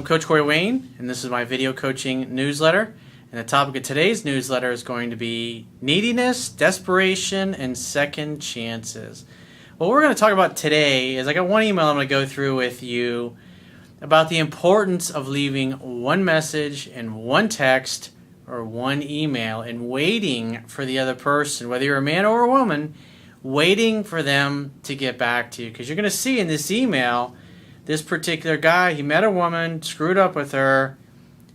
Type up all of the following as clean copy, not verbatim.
Coach Corey Wayne, and this is my video coaching newsletter. And the topic of today's newsletter is going to be neediness, desperation, and second chances. What we're going to talk about today is I got one email I'm going to go through with you about the importance of leaving one message and one text or one email and waiting for the other person, whether you're a man or a woman, waiting for them to get back to you. Because you're going to see in this email, this particular guy, he met a woman, screwed up with her,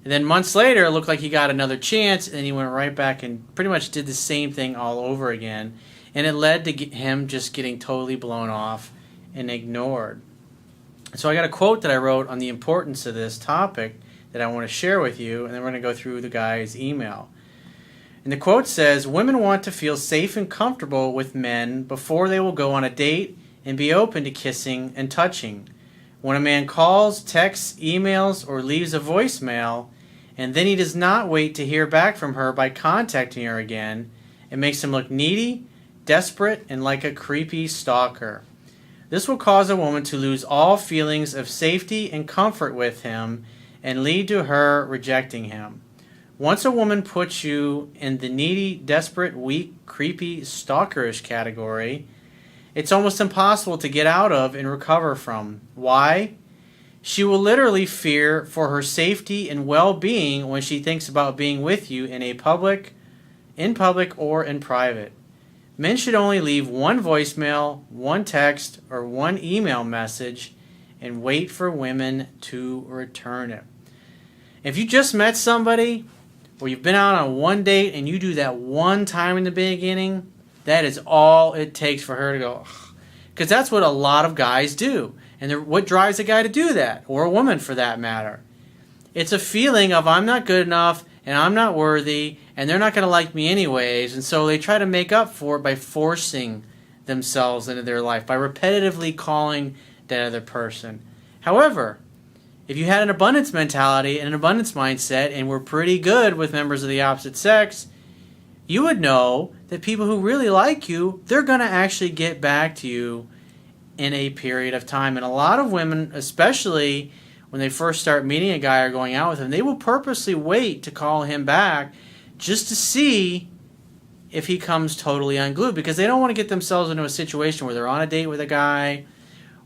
and then months later, it looked like he got another chance, and he went right back and pretty much did the same thing all over again. And it led to him just getting totally blown off and ignored. So I got a quote that I wrote on the importance of this topic that I want to share with you, and then we're going to go through the guy's email. And the quote says, "Women want to feel safe and comfortable with men before they will go on a date and be open to kissing and touching. When a man calls, texts, emails, or leaves a voicemail, and then he does not wait to hear back from her by contacting her again, it makes him look needy, desperate, and like a creepy stalker. This will cause a woman to lose all feelings of safety and comfort with him and lead to her rejecting him. Once a woman puts you in the needy, desperate, weak, creepy, stalkerish category, it's almost impossible to get out of and recover from. Why? She will literally fear for her safety and well-being when she thinks about being with you in public or in private. Men should only leave one voicemail, one text, or one email message and wait for women to return it." If you just met somebody or you've been out on one date and you do that one time in the beginning, that is all it takes for her to go, because that's what a lot of guys do. And what drives a guy to do that, or a woman for that matter? It's a feeling of I'm not good enough and I'm not worthy and they're not going to like me anyways. And so they try to make up for it by forcing themselves into their life, by repetitively calling that other person. However, if you had an abundance mentality and an abundance mindset and were pretty good with members of the opposite sex, you would know that people who really like you, they're going to actually get back to you in a period of time. And a lot of women, especially when they first start meeting a guy or going out with him, they will purposely wait to call him back just to see if he comes totally unglued, because they don't want to get themselves into a situation where they're on a date with a guy,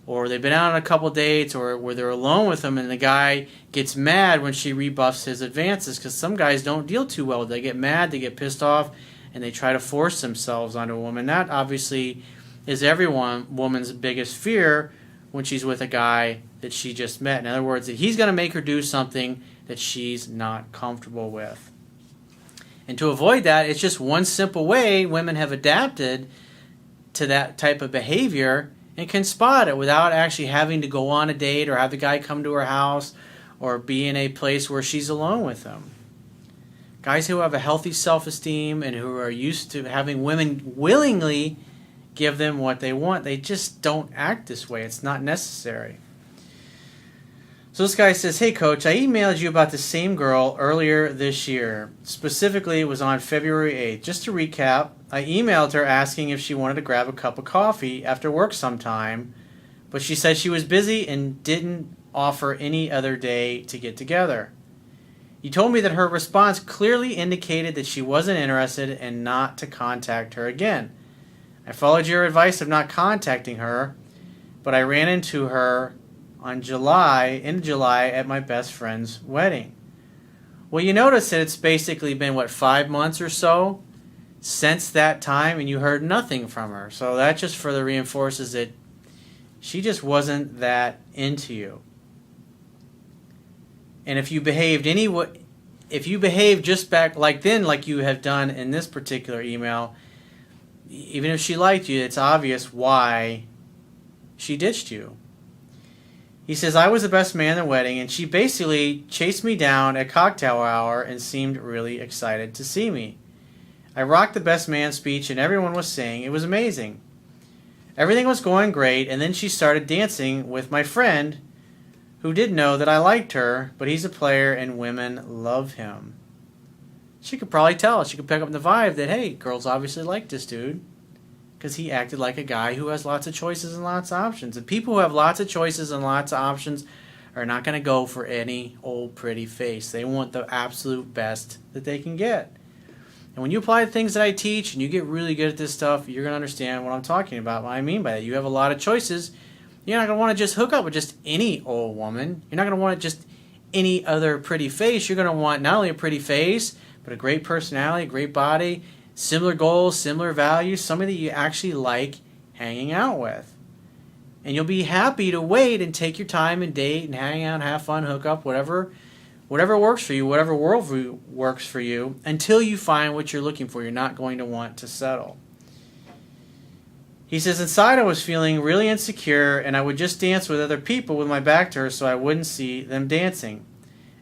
or they've been out on a couple dates, or where they're alone with him and the guy gets mad when she rebuffs his advances, because some guys don't deal too well. They get mad, they get pissed off, and they try to force themselves onto a woman. That obviously is every woman's biggest fear when she's with a guy that she just met. In other words, that he's going to make her do something that she's not comfortable with. And to avoid that, it's just one simple way women have adapted to that type of behavior and can spot it without actually having to go on a date or have the guy come to her house or be in a place where she's alone with him. Guys who have a healthy self-esteem and who are used to having women willingly give them what they want, they just don't act this way. It's not necessary. So this guy says, "Hey coach, I emailed you about the same girl earlier this year. Specifically, it was on February 8th. Just to recap, I emailed her asking if she wanted to grab a cup of coffee after work sometime, but she said she was busy and didn't offer any other day to get together. You told me that her response clearly indicated that she wasn't interested and not to contact her again. I followed your advice of not contacting her, but I ran into her in July at my best friend's wedding." Well, you notice that it's basically been, 5 months or so since that time, and you heard nothing from her. So that just further reinforces that she just wasn't that into you. And if you behaved just back like you have done in this particular email, even if she liked you, it's obvious why she ditched you. He says, "I was the best man at the wedding, and she basically chased me down at cocktail hour and seemed really excited to see me. I rocked the best man speech, and everyone was saying it was amazing. Everything was going great, and then she started dancing with my friend, who didn't know that I liked her, but he's a player, and women love him." She could probably tell. She could pick up the vibe that, hey, girls obviously like this dude, because he acted like a guy who has lots of choices and lots of options. And people who have lots of choices and lots of options are not going to go for any old pretty face. They want the absolute best that they can get. And when you apply the things that I teach and you get really good at this stuff, you're going to understand what I'm talking about, what I mean by that. You have a lot of choices. You're not going to want to just hook up with just any old woman. You're not going to want just any other pretty face. You're going to want not only a pretty face, but a great personality, a great body, similar goals, similar values, somebody that you actually like hanging out with. And you'll be happy to wait and take your time and date and hang out, have fun, hook up, whatever works for you, whatever worldview works for you, until you find what you're looking for. You're not going to want to settle. He says, inside I was feeling really insecure, and I would just dance with other people with my back to her so I wouldn't see them dancing.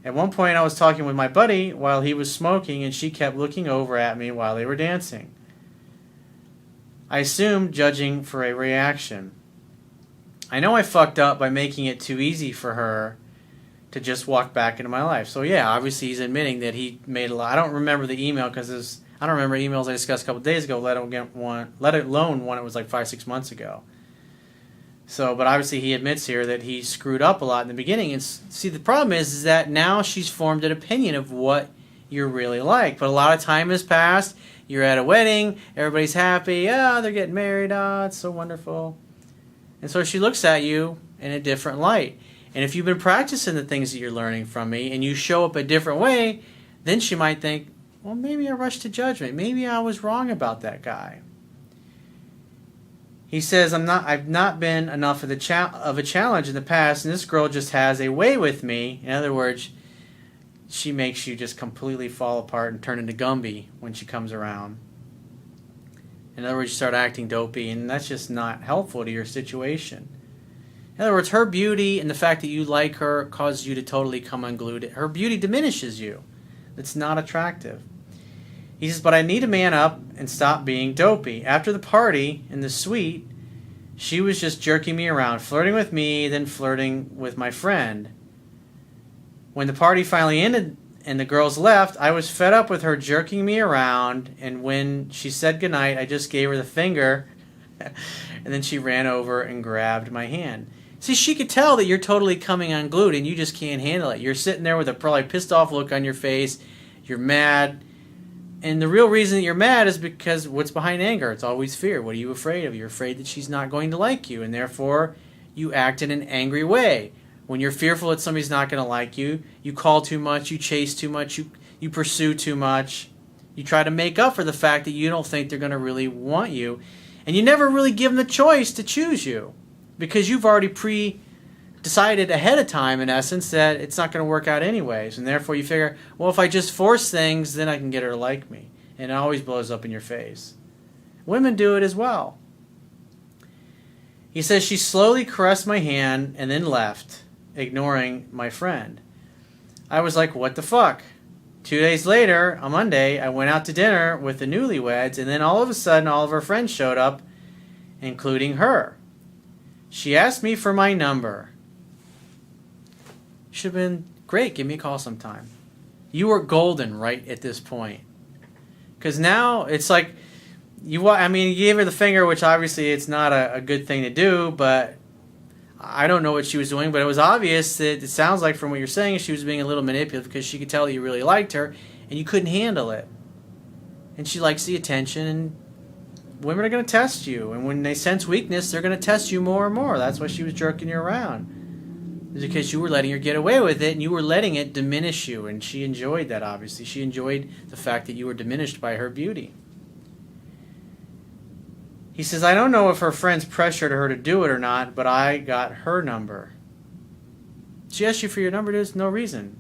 At one point I was talking with my buddy while he was smoking, and she kept looking over at me while they were dancing. I assumed judging for a reaction. I know I fucked up by making it too easy for her to just walk back into my life. So yeah, obviously he's admitting that he made a lot. I don't remember the email because I don't remember emails I discussed a couple days ago, let alone one it was like 5-6 months ago. So, but obviously he admits here that he screwed up a lot in the beginning. And see, the problem is that now she's formed an opinion of what you're really like. But a lot of time has passed. You're at a wedding. Everybody's happy. Oh, they're getting married. Oh, it's so wonderful. And so she looks at you in a different light. And if you've been practicing the things that you're learning from me and you show up a different way, then she might think, well, maybe I rushed to judgment. Maybe I was wrong about that guy. He says, I've not been enough of a challenge in the past, and this girl just has a way with me. In other words, she makes you just completely fall apart and turn into Gumby when she comes around. In other words, you start acting dopey, and that's just not helpful to your situation. In other words, her beauty and the fact that you like her causes you to totally come unglued. Her beauty diminishes you. It's not attractive. He says, but I need to man up and stop being dopey. After the party in the suite, she was just jerking me around, flirting with me, then flirting with my friend. When the party finally ended and the girls left, I was fed up with her jerking me around, and when she said goodnight, I just gave her the finger, and then she ran over and grabbed my hand. See, she could tell that you're totally coming unglued, and you just can't handle it. You're sitting there with a probably pissed off look on your face. You're mad. And the real reason that you're mad is because what's behind anger? It's always fear. What are you afraid of? You're afraid that she's not going to like you, and therefore you act in an angry way. When you're fearful that somebody's not going to like you, you call too much, you chase too much, you pursue too much. You try to make up for the fact that you don't think they're going to really want you. And you never really give them the choice to choose you because you've already decided ahead of time, in essence, that it's not going to work out anyways. And therefore you figure, well, if I just force things, then I can get her to like me. And it always blows up in your face. Women do it as well. He says she slowly caressed my hand and then left, ignoring my friend. I was like, what the fuck? 2 days later, on Monday, I went out to dinner with the newlyweds, and then all of a sudden all of her friends showed up, including her. She asked me for my number. Should have been, great, give me a call sometime. You were golden right at this point. Because now it's like, you gave her the finger, which obviously it's not a good thing to do, but I don't know what she was doing, but it was obvious that it sounds like from what you're saying she was being a little manipulative because she could tell that you really liked her and you couldn't handle it. And she likes the attention, and women are going to test you, and when they sense weakness, they're going to test you more and more. That's why she was jerking you around. It's because you were letting her get away with it, and you were letting it diminish you, and she enjoyed that, obviously. She enjoyed the fact that you were diminished by her beauty. He says, I don't know if her friends pressured her to do it or not, but I got her number. She asked you for your number, there's no reason.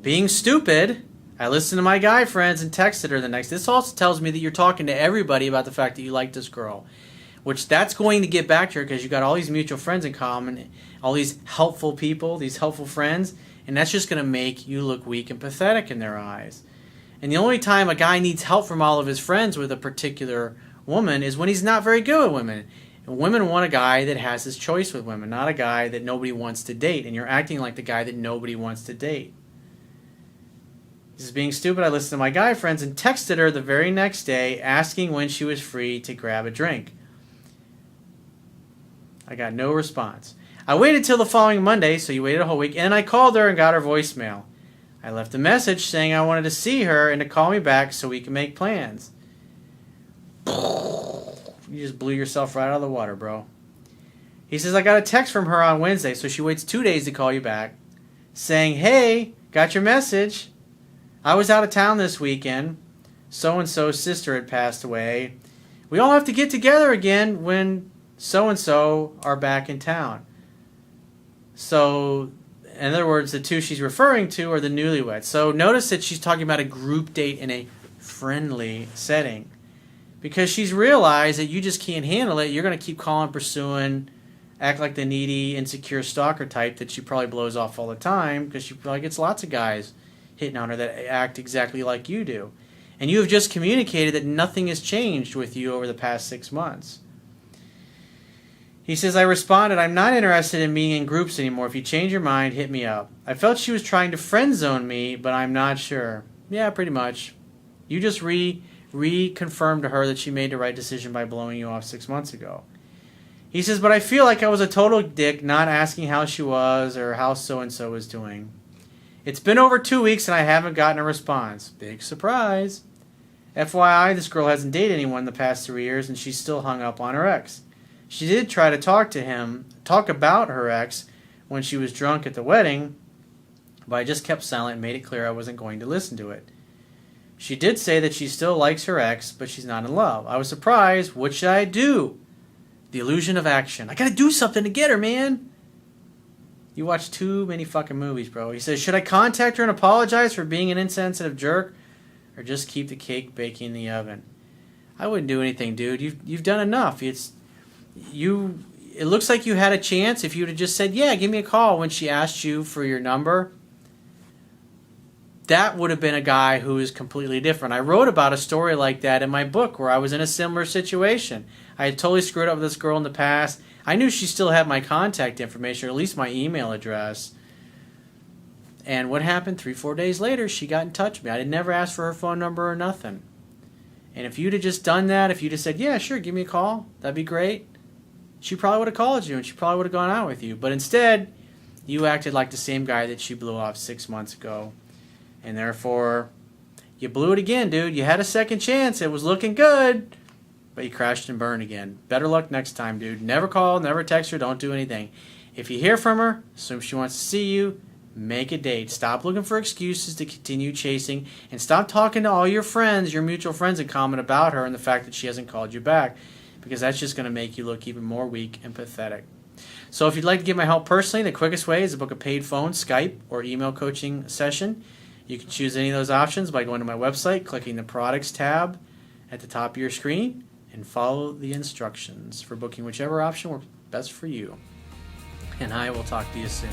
Being stupid, I listened to my guy friends and texted her the next. This also tells me that you're talking to everybody about the fact that you like this girl. Which that's going to get back to her because you got all these mutual friends in common, all these helpful people, these helpful friends, and that's just going to make you look weak and pathetic in their eyes. And the only time a guy needs help from all of his friends with a particular woman is when he's not very good with women. And women want a guy that has his choice with women, not a guy that nobody wants to date, and you're acting like the guy that nobody wants to date. This is being stupid. I listened to my guy friends and texted her the very next day asking when she was free to grab a drink. I got no response. I waited till the following Monday, so you waited a whole week, and I called her and got her voicemail. I left a message saying I wanted to see her and to call me back so we can make plans. You just blew yourself right out of the water, bro. He says, I got a text from her on Wednesday, so she waits 2 days to call you back, saying, hey, got your message. I was out of town this weekend. So-and-so's sister had passed away. We all have to get together again when so-and-so are back in town. So, in other words, the two she's referring to are the newlyweds. So notice that she's talking about a group date in a friendly setting. Because she's realized that you just can't handle it. You're going to keep calling, pursuing, act like the needy, insecure stalker type that she probably blows off all the time because she probably gets lots of guys hitting on her that act exactly like you do. And you have just communicated that nothing has changed with you over the past 6 months. He says, I responded, I'm not interested in being in groups anymore. If you change your mind, hit me up. I felt she was trying to friend zone me, but I'm not sure. Yeah, pretty much. You just reconfirmed to her that she made the right decision by blowing you off 6 months ago. He says, but I feel like I was a total dick not asking how she was or how so-and-so was doing. It's been over 2 weeks and I haven't gotten a response. Big surprise. FYI, this girl hasn't dated anyone the past 3 years and she's still hung up on her ex. She did try to talk about her ex when she was drunk at the wedding, but I just kept silent and made it clear I wasn't going to listen to it. She did say that she still likes her ex, but she's not in love. I was surprised. What should I do? The illusion of action. I gotta do something to get her, man. You watch too many fucking movies, bro. He says, should I contact her and apologize for being an insensitive jerk, or just keep the cake baking in the oven? I wouldn't do anything, dude. You've done enough. It looks like you had a chance if you'd have just said, yeah, give me a call when she asked you for your number. That would have been a guy who is completely different. I wrote about a story like that in my book where I was in a similar situation. I had totally screwed up with this girl in the past. I knew she still had my contact information, or at least my email address. And what happened? 3-4 days later, she got in touch with me. I had never asked for her phone number or nothing. And if you'd have just done that, if you'd have said, yeah, sure, give me a call, that'd be great, she probably would have called you and she probably would have gone out with you. But instead, you acted like the same guy that she blew off 6 months ago. And therefore, you blew it again, dude. You had a second chance. It was looking good, but you crashed and burned again. Better luck next time, dude. Never call, never text her, don't do anything. If you hear from her, assume she wants to see you, make a date. Stop looking for excuses to continue chasing, and stop talking to all your friends, your mutual friends in common about her and the fact that she hasn't called you back, because that's just going to make you look even more weak and pathetic. So if you'd like to get my help personally, the quickest way is to book a paid phone, Skype, or email coaching session. You can choose any of those options by going to my website, clicking the Products tab at the top of your screen, and follow the instructions for booking whichever option works best for you. And I will talk to you soon.